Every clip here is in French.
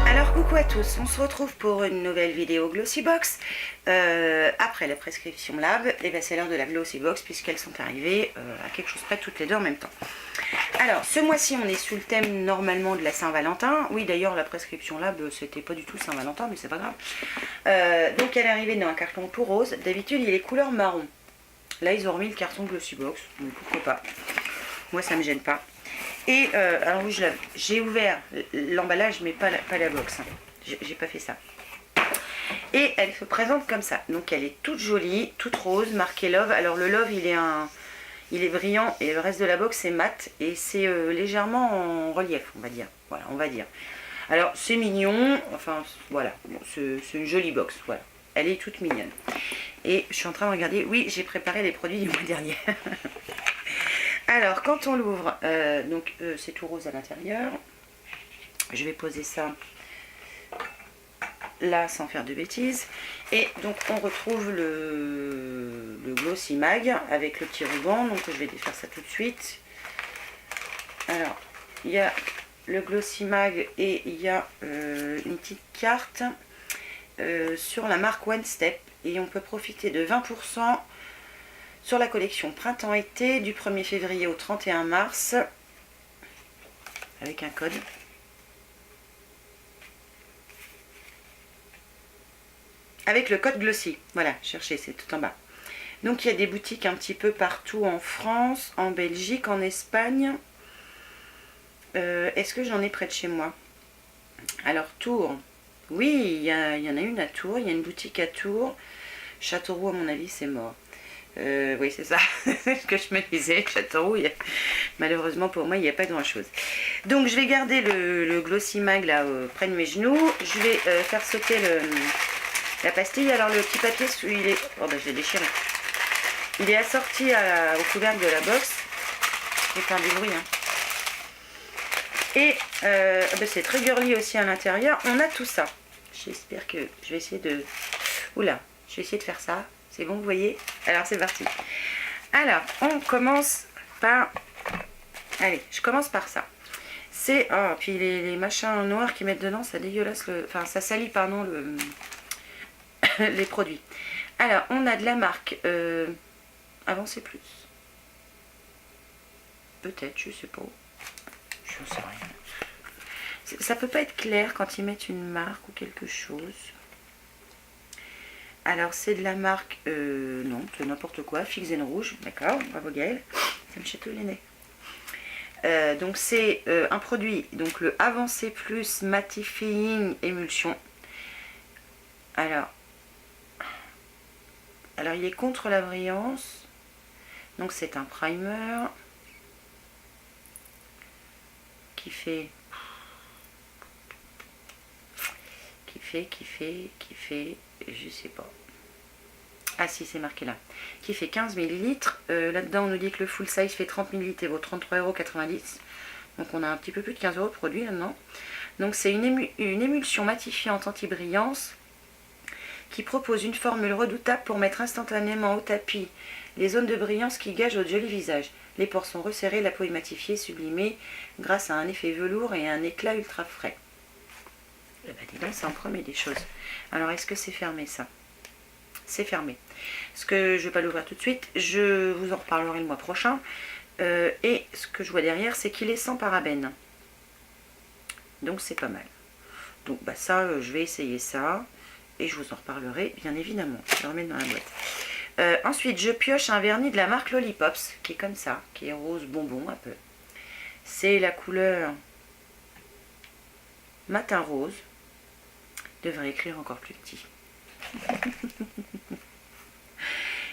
Alors coucou à tous, on se retrouve pour une nouvelle vidéo Glossybox. Après la prescription Lab, et ben c'est l'heure de la Glossybox puisqu'elles sont arrivées à quelque chose près toutes les deux en même temps. Alors ce mois-ci on est sous le thème normalement de la Saint-Valentin. Oui d'ailleurs la prescription Lab c'était pas du tout Saint-Valentin mais c'est pas grave. Donc elle est arrivée dans un carton tout rose. D'habitude il est couleur marron. Là ils ont remis le carton Glossybox, donc pourquoi pas. Moi ça me gêne pas. Et alors oui, j'ai ouvert l'emballage, mais pas la box. Hein. J'ai pas fait ça. Et elle se présente comme ça. Donc elle est toute jolie, toute rose, marquée Love. Alors le Love, il est brillant et le reste de la box est mat et c'est légèrement en relief, on va dire. Voilà, on va dire. Alors c'est mignon. Enfin voilà, bon, c'est une jolie box. Voilà, elle est toute mignonne. Et je suis en train de regarder. Oui, j'ai préparé les produits du mois dernier. Alors, quand on l'ouvre, c'est tout rose à l'intérieur. Je vais poser ça là sans faire de bêtises. Et donc, on retrouve le Glossy Mag avec le petit ruban. Donc, je vais défaire ça tout de suite. Alors, il y a le Glossy Mag et il y a une petite carte sur la marque One Step. Et on peut profiter de 20% sur la collection printemps-été du 1er février au 31 mars avec un code. Avec le code Glossy. Voilà, cherchez, c'est tout en bas. Donc il y a des boutiques un petit peu partout en France, en Belgique, en Espagne. Est-ce que j'en ai près de chez moi? Alors Tours. Oui, il y en a une à Tours. Il y a une boutique à Tours. Châteauroux, à mon avis, c'est mort. Oui, c'est ça, c'est ce que je me disais. Châteauroux, malheureusement pour moi, il n'y a pas grand chose. Donc, je vais garder le Glossy Mag là près de mes genoux. Je vais faire sauter la pastille. Alors, le petit papier, il est. Oh, bah, je l'ai déchiré. Il est assorti au couvercle de la box. Je vais faire du bruit. Hein. Et bah, c'est très girly aussi à l'intérieur. On a tout ça. J'espère que je vais essayer de. Oula, je vais essayer de faire ça. C'est bon, vous voyez? Alors, c'est parti. Alors, on commence par... Allez, je commence par ça. C'est... Oh, puis les machins noirs qu'ils mettent dedans, ça dégueulasse le... Enfin, ça salit, pardon, les produits. Alors, on a de la marque... Avancez plus. Peut-être, je sais pas. Je ne sais rien. Ça peut pas être clair quand ils mettent une marque ou quelque chose. Alors c'est de la marque, non, c'est n'importe quoi, Fix and Rouge, d'accord, bravo Gaëlle, ça me chatouille les nez. Donc c'est un produit, donc le Avancé Plus Mattifying Emulsion. Alors il est contre la brillance, donc c'est un primer qui fait, je sais pas. Ah si, c'est marqué là. Qui fait 15 ml. Là-dedans, on nous dit que le full size fait 30 ml et vaut 33,90 €. Donc on a un petit peu plus de 15 € de produit là-dedans. Donc c'est une émulsion matifiante anti-brillance qui propose une formule redoutable pour mettre instantanément au tapis les zones de brillance qui gagent votre joli visage. Les pores sont resserrés, la peau est matifiée, sublimée grâce à un effet velours et un éclat ultra frais. Eh ben dis donc, ça en promet des choses. Alors, est-ce que c'est fermé, ça? C'est fermé. Ce que je ne vais pas l'ouvrir tout de suite, je vous en reparlerai le mois prochain. Et ce que je vois derrière, c'est qu'il est sans parabènes. Donc, c'est pas mal. Donc, bah ça, je vais essayer ça. Et je vous en reparlerai, bien évidemment. Je vais le remettre dans la boîte. Ensuite, je pioche un vernis de la marque Lollipops, qui est comme ça, qui est rose bonbon un peu. C'est la couleur matin rose. Devrait écrire encore plus petit.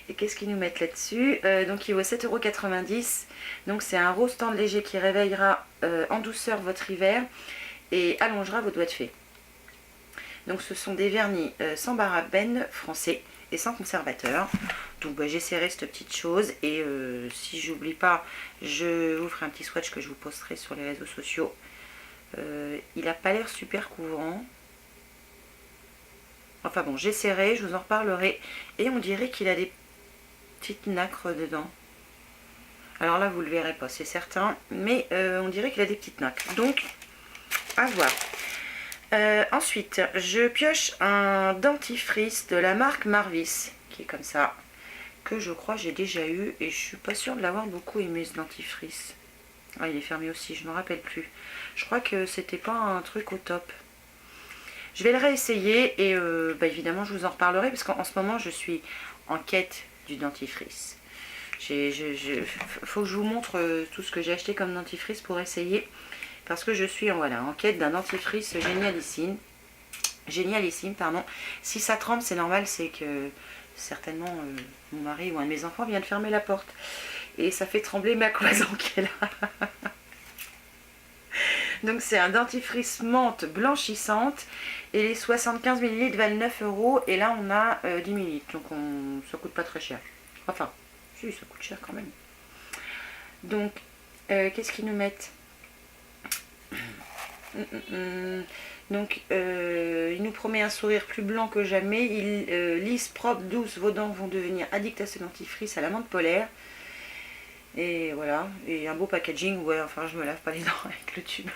Et qu'est-ce qu'ils nous mettent là-dessus? Donc il vaut 7,90 €. Donc c'est un rose tendre léger qui réveillera en douceur votre hiver et allongera vos doigts de fée. Donc ce sont des vernis sans parabènes français et sans conservateur. Donc bah, j'essaierai cette petite chose et si j'oublie pas, je vous ferai un petit swatch que je vous posterai sur les réseaux sociaux. Il n'a pas l'air super couvrant. Enfin bon, j'essaierai, je vous en reparlerai. Et on dirait qu'il a des petites nacres dedans. Alors là, vous le verrez pas, c'est certain. Mais on dirait qu'il a des petites notes. Donc, à voir. Ensuite, je pioche un dentifrice de la marque Marvis, qui est comme ça, que je crois j'ai déjà eu. Et je suis pas sûre de l'avoir beaucoup aimé, ce dentifrice. Ah, il est fermé aussi, je me rappelle plus. Je crois que c'était pas un truc au top. Je vais le réessayer et évidemment je vous en reparlerai parce qu'en ce moment je suis en quête du dentifrice. Faut que je vous montre tout ce que j'ai acheté comme dentifrice pour essayer parce que je suis en quête d'un dentifrice génialissime. Génialissime, pardon. Si ça tremble, c'est normal, c'est que certainement mon mari ou un de mes enfants vient de fermer la porte. Et ça fait trembler ma cloison qui est là. Donc c'est un dentifrice menthe blanchissante. Et les 75 ml valent 9 €. Et là on a 10 ml. Donc ça coûte pas très cher. Enfin, si, ça coûte cher quand même. Donc, qu'est-ce qu'ils nous mettent? Donc, il nous promet un sourire plus blanc que jamais. Lisse, propre, douce, vos dents vont devenir addictes à ce dentifrice à la menthe polaire. Et voilà, et un beau packaging. Ouais, enfin, je me lave pas les dents avec le tube.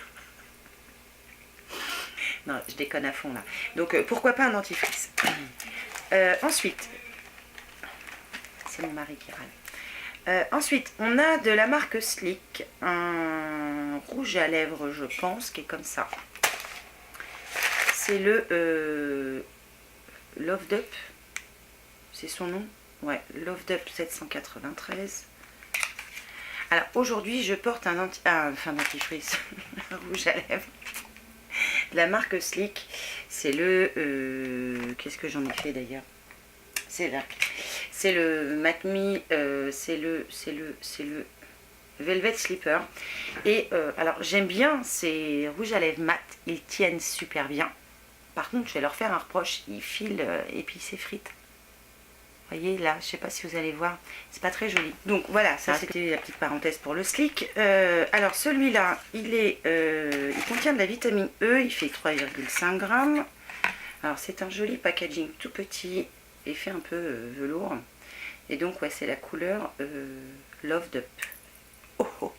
Non, je déconne à fond là. Donc, pourquoi pas un dentifrice? Ensuite, c'est mon mari qui râle. Ensuite, on a de la marque Slick, un rouge à lèvres, je pense, qui est comme ça. C'est le Loved Up, c'est son nom. Ouais, Loved Up 793. Alors aujourd'hui, je porte un dentifrice, un rouge à lèvres de la marque Slick. C'est le qu'est-ce que j'en ai fait d'ailleurs? C'est là. C'est le Matte Me, c'est le Velvet Slipper. Et alors j'aime bien ces rouges à lèvres mat, ils tiennent super bien. Par contre, je vais leur faire un reproche, ils filent et puis ils s'effritent. Vous voyez là, je sais pas si vous allez voir, c'est pas très joli. Donc voilà, ça c'était la petite parenthèse pour le Slick. Alors celui-là, il contient de la vitamine E, il fait 3,5 grammes. Alors c'est un joli packaging tout petit et fait un peu velours. Et donc ouais, c'est la couleur Loved Up. Oh, oh.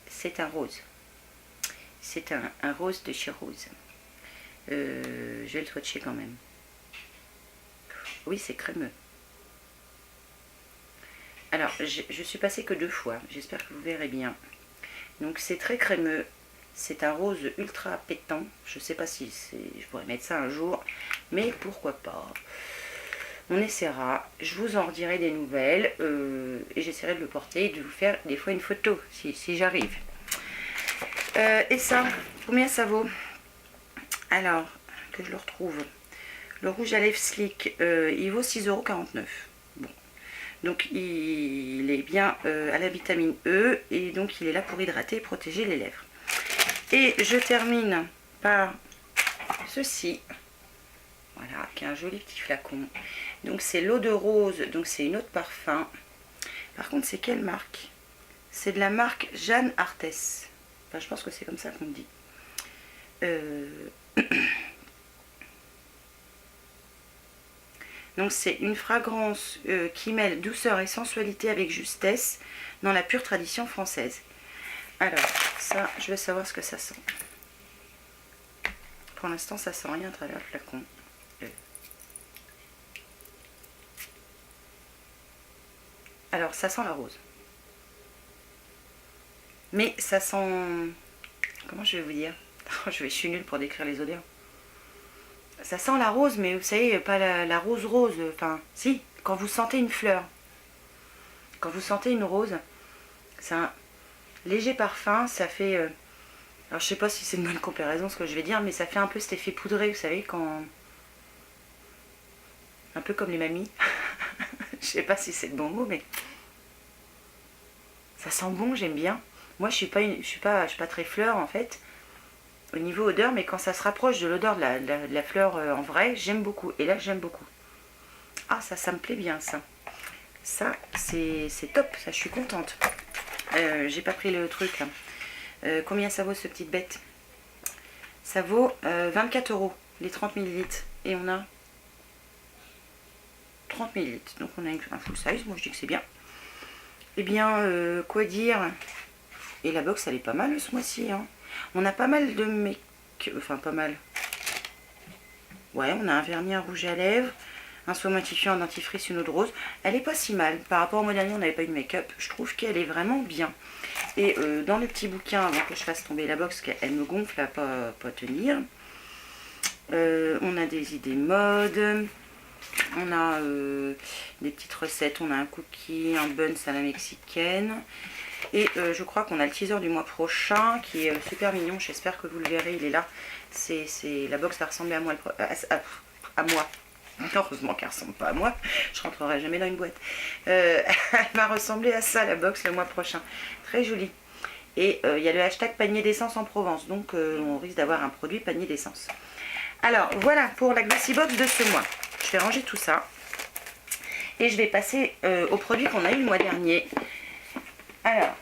C'est un rose. C'est un rose de chez Rose. Je vais le swatcher quand même. Oui, c'est crémeux. Alors, je suis passée que 2 fois. J'espère que vous verrez bien. Donc, c'est très crémeux. C'est un rose ultra pétant. Je ne sais pas si je pourrais mettre ça un jour. Mais pourquoi pas. On essaiera. Je vous en redirai des nouvelles. Et j'essaierai de le porter et de vous faire des fois une photo. Si j'arrive. Et ça, combien ça vaut? Alors, que je le retrouve. Le rouge à lèvres Slick, il vaut 6,49 €. Bon. Donc il est bien à la vitamine E et donc il est là pour hydrater et protéger les lèvres. Et je termine par ceci. Voilà, qui est un joli petit flacon. Donc c'est l'eau de rose, donc c'est une eau de parfum. Par contre, c'est quelle marque? C'est de la marque Jeanne Arthès. Enfin, je pense que c'est comme ça qu'on dit. Donc c'est une fragrance qui mêle douceur et sensualité avec justesse dans la pure tradition française. Alors ça, je veux savoir ce que ça sent. Pour l'instant, ça sent rien à travers le flacon. Alors ça sent la rose. Mais ça sent... Comment je vais vous dire? Je suis nulle pour décrire les odeurs. Ça sent la rose, mais vous savez, pas la rose rose. Enfin, si, quand vous sentez une fleur. Quand vous sentez une rose, c'est un léger parfum, ça fait... alors, je sais pas si c'est une bonne comparaison ce que je vais dire, mais ça fait un peu cet effet poudré, vous savez, quand... Un peu comme les mamies. Je sais pas si c'est le bon mot, mais... Ça sent bon, j'aime bien. Moi, je suis pas très fleur, en fait. Au niveau odeur, mais quand ça se rapproche de l'odeur de la fleur en vrai, j'aime beaucoup. Et là, j'aime beaucoup. Ah, ça me plaît bien, ça. Ça, c'est top. Ça, je suis contente. J'ai pas pris le truc, là. Combien ça vaut, ce petite bête? Ça vaut 24 €, les 30 ml. Et on a 30 ml. Donc, on a un full size. Moi, je dis que c'est bien. Eh bien, quoi dire? Et la box, elle est pas mal ce mois-ci. Hein. On a pas mal de make-up. Enfin, pas mal. Ouais, on a un vernis à rouge à lèvres, un soin matifiant, un dentifrice, une eau de rose. Elle est pas si mal. Par rapport au mois dernier, on n'avait pas eu de make-up. Je trouve qu'elle est vraiment bien. Et dans le petit bouquin, avant que je fasse tomber la box, qu'elle me gonfle à pas tenir. On a des idées mode. On a des petites recettes. On a un cookie, un bun à la mexicaine. Et je crois qu'on a le teaser du mois prochain qui est super mignon. J'espère que vous le verrez. Il est là. La box va ressembler à moi. À moi. Heureusement qu'elle ne ressemble pas à moi. Je rentrerai jamais dans une boîte. Elle va ressembler à ça, la box, le mois prochain. Très jolie. Et il y a le hashtag panier d'essence en Provence. Donc on risque d'avoir un produit panier d'essence. Alors voilà pour la Glossy Box de ce mois. Je vais ranger tout ça. Et je vais passer aux produits qu'on a eu le mois dernier. Alors,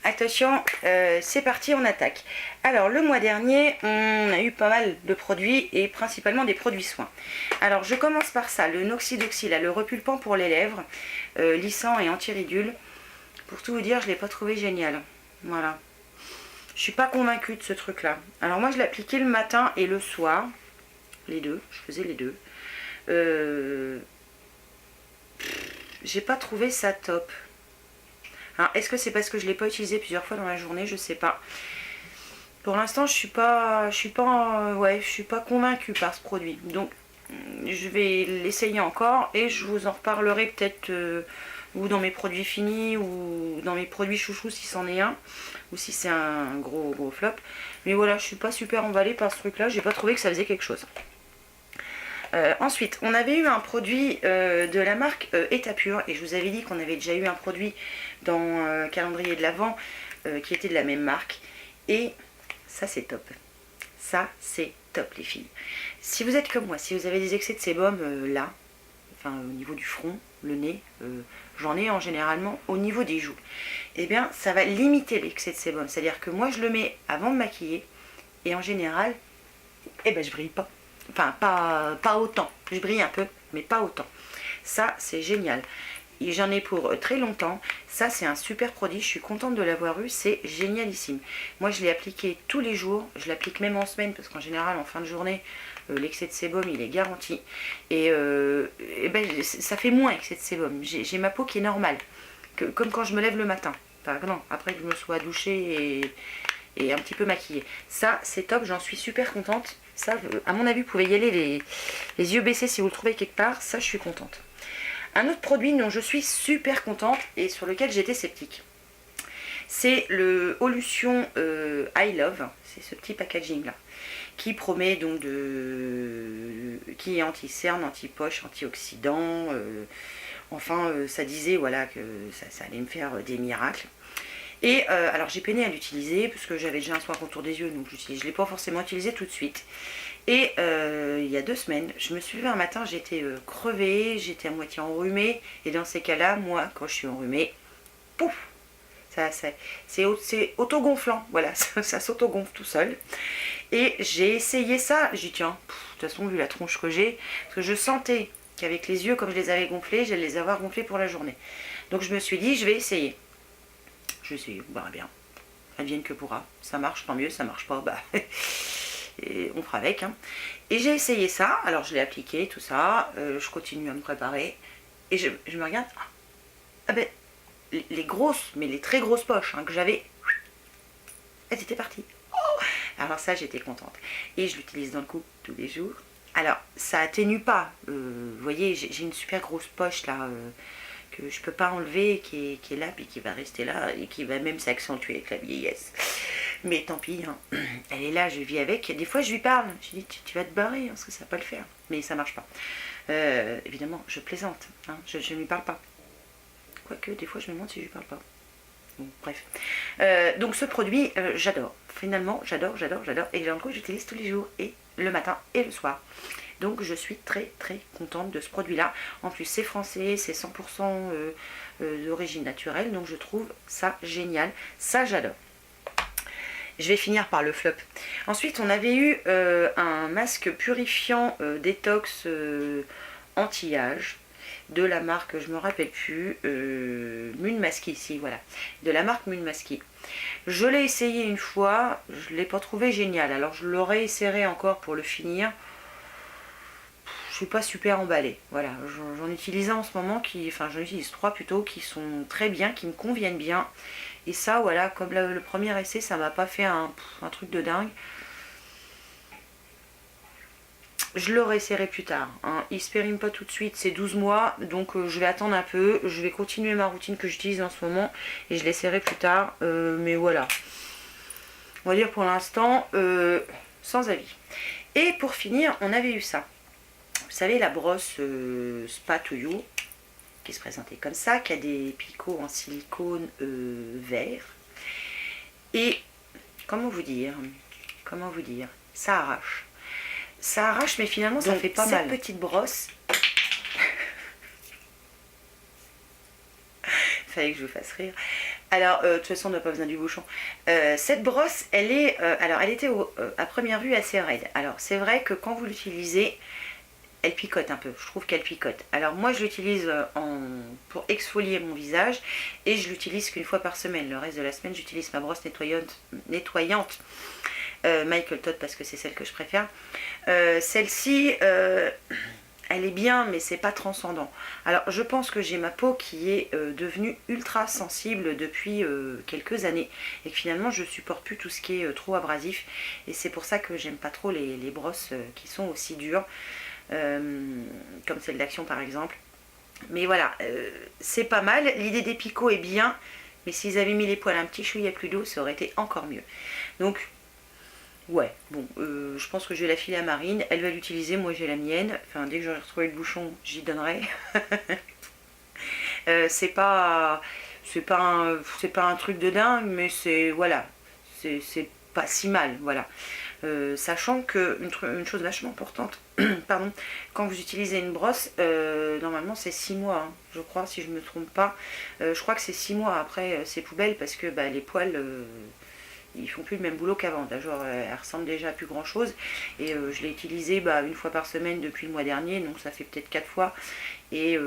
attention, c'est parti, on attaque. Alors, le mois dernier, on a eu pas mal de produits et principalement des produits soins. Alors, je commence par ça, le Noxidoxy, là, le repulpant pour les lèvres, lissant et anti-ridule. Pour tout vous dire, je ne l'ai pas trouvé génial. Voilà. Je suis pas convaincue de ce truc-là. Alors, moi, je l'appliquais le matin et le soir. Les deux, je faisais les deux. J'ai pas trouvé ça top. Est-ce que c'est parce que je ne l'ai pas utilisé plusieurs fois dans la journée? Je sais pas. Pour l'instant, je suis pas convaincue par ce produit. Donc, je vais l'essayer encore et je vous en reparlerai peut-être ou dans mes produits finis ou dans mes produits chouchous si c'en est un ou si c'est un gros flop. Mais voilà, je suis pas super emballée par ce truc-là. J'ai pas trouvé que ça faisait quelque chose. Ensuite, on avait eu un produit de la marque Etapure et je vous avais dit qu'on avait déjà eu un produit dans calendrier de l'Avent qui était de la même marque et ça c'est top. Ça c'est top les filles. Si vous êtes comme moi, si vous avez des excès de sébum là, enfin au niveau du front, le nez, j'en ai en généralement au niveau des joues, et bien ça va limiter l'excès de sébum. C'est-à-dire que moi je le mets avant de maquiller et en général, je brille pas. Enfin, pas autant. Je brille un peu, mais pas autant. Ça, c'est génial. Et j'en ai pour très longtemps. Ça, c'est un super produit. Je suis contente de l'avoir eu. C'est génialissime. Moi, je l'ai appliqué tous les jours. Je l'applique même en semaine parce qu'en général, en fin de journée, l'excès de sébum, il est garanti. Et, ça fait moins excès de sébum. J'ai ma peau qui est normale. Comme quand je me lève le matin. Enfin, non, après que je me sois douchée et un petit peu maquillée. Ça, c'est top. J'en suis super contente. Ça, à mon avis, vous pouvez y aller les yeux baissés si vous le trouvez quelque part. Ça, je suis contente. Un autre produit dont je suis super contente et sur lequel j'étais sceptique, c'est le Holution I Love. C'est ce petit packaging là qui promet donc qui est anti-cerne, anti-poche, antioxydant. Ça disait voilà que ça allait me faire des miracles. Et alors j'ai peiné à l'utiliser parce que j'avais déjà un soin contour des yeux, donc je ne l'ai pas forcément utilisé tout de suite. Et il y a 2 semaines, je me suis levée un matin, j'étais crevée, j'étais à moitié enrhumée. Et dans ces cas-là, moi, quand je suis enrhumée, pouf, c'est auto-gonflant, voilà, ça s'auto-gonfle tout seul. Et j'ai essayé ça, j'ai dit tiens, de toute façon, vu la tronche que j'ai, parce que je sentais qu'avec les yeux, comme je les avais gonflés, j'allais les avoir gonflés pour la journée. Donc je me suis dit, je vais essayer. Je vais essayer, on verra bien. Advienne que pourra. Ça marche, tant mieux. Ça marche pas, et on fera avec. Hein. Et j'ai essayé ça. Alors je l'ai appliqué, tout ça. Je continue à me préparer. Et je me regarde. Les grosses, mais les très grosses poches que j'avais, elles étaient parties. Oh, alors ça, j'étais contente. Et je l'utilise dans le cou tous les jours. Alors, ça atténue pas. Vous voyez, j'ai une super grosse poche là. Que je peux pas enlever, qui est là, puis qui va rester là, et qui va même s'accentuer avec la vieillesse. Mais tant pis, hein. Elle est là, je vis avec. Des fois, je lui parle. Je lui dis, tu vas te barrer, parce que ça va pas le faire. Mais ça marche pas. Évidemment, je plaisante. Hein. Je ne lui parle pas. Quoique, des fois, je me demande si je lui parle pas. Bon, bref. Donc, ce produit, j'adore. Finalement, j'adore. Et dans le coup, j'utilise tous les jours, et le matin et le soir. Donc je suis très très contente de ce produit là. En plus c'est français, c'est 100% d'origine naturelle. Donc je trouve ça génial. Ça j'adore. Je vais finir par le flop. Ensuite on avait eu un masque purifiant détox anti-âge. de la marque, je me rappelle plus, Mune Masky, si voilà, de la marque Mune Masky. Je l'ai essayé une fois, je ne l'ai pas trouvé génial, alors je l'aurais essayé encore pour le finir. Je suis pas super emballée, voilà, j'en utilise un en ce moment, enfin j'en utilise 3 plutôt, qui sont très bien, qui me conviennent bien. Et ça, voilà, comme le premier essai, ça m'a pas fait un truc de dingue. Je le réessayerai plus tard. Hein. Il se périme pas tout de suite, c'est 12 mois, donc je vais attendre un peu. Je vais continuer ma routine que j'utilise en ce moment et je l'essaierai plus tard. Mais voilà. On va dire pour l'instant, sans avis. Et pour finir, on avait eu ça. Vous savez, la brosse Spa to You, qui se présentait comme ça, qui a des picots en silicone vert. Et comment vous dire, ça arrache. Ça arrache, mais finalement, ça fait pas mal. Cette petite brosse, fallait que je vous fasse rire. Alors, de toute façon, on n'a pas besoin du bouchon. Cette brosse, elle est, alors, elle était à première vue assez raide. Alors, c'est vrai que quand vous l'utilisez, elle picote un peu. Je trouve qu'elle picote. Alors, moi, je l'utilise pour exfolier mon visage et je l'utilise qu'une fois par semaine. Le reste de la semaine, j'utilise ma brosse nettoyante. Michael Todd parce que c'est celle que je préfère. Celle-ci, elle est bien, mais c'est pas transcendant. Alors, je pense que j'ai ma peau qui est devenue ultra sensible depuis quelques années et que finalement, je supporte plus tout ce qui est trop abrasif. Et c'est pour ça que j'aime pas trop les brosses qui sont aussi dures, comme celle d'Action par exemple. Mais voilà, c'est pas mal. L'idée des picots est bien, mais s'ils avaient mis les poils un petit chouïa plus d'eau, ça aurait été encore mieux. Donc, ouais, bon, je pense que je vais la filer à Marine. Elle va l'utiliser, moi j'ai la mienne. Enfin, dès que j'aurai retrouvé le bouchon, j'y donnerai. C'est pas un truc de dingue, mais c'est, voilà, c'est pas si mal, voilà. Sachant que une chose vachement importante, pardon, quand vous utilisez une brosse, normalement c'est 6 mois, hein, je crois, si je me trompe pas. Je crois que c'est 6 mois après ces poubelles parce que les poils, ils font plus le même boulot qu'avant. D'ailleurs, elles ressemblent déjà à plus grand chose. Et je l'ai utilisée une fois par semaine depuis le mois dernier, donc ça fait peut-être 4 fois. Et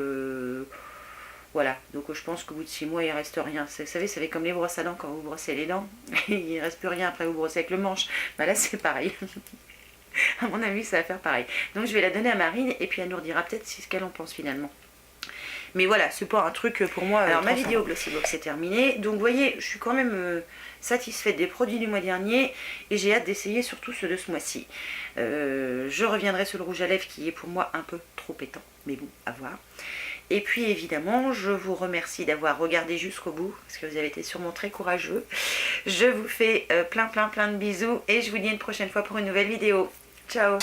voilà, donc je pense qu'au bout de 6 mois, il ne reste rien. Vous savez, ça fait comme les brosses à dents quand vous brossez les dents. Il ne reste plus rien après vous brossez avec le manche. Là, c'est pareil. À mon avis, ça va faire pareil. Donc, je vais la donner à Marine et puis elle nous redira peut-être ce qu'elle en pense finalement. Mais voilà, c'est pas un truc pour moi. Alors, ma vidéo Glossybox est terminée. Donc, vous voyez, je suis quand même satisfaite des produits du mois dernier et j'ai hâte d'essayer surtout ceux de ce mois-ci. Je reviendrai sur le rouge à lèvres qui est pour moi un peu trop pétant. Mais bon, à voir. Et puis évidemment, je vous remercie d'avoir regardé jusqu'au bout, parce que vous avez été sûrement très courageux. Je vous fais plein de bisous et je vous dis à une prochaine fois pour une nouvelle vidéo. Ciao!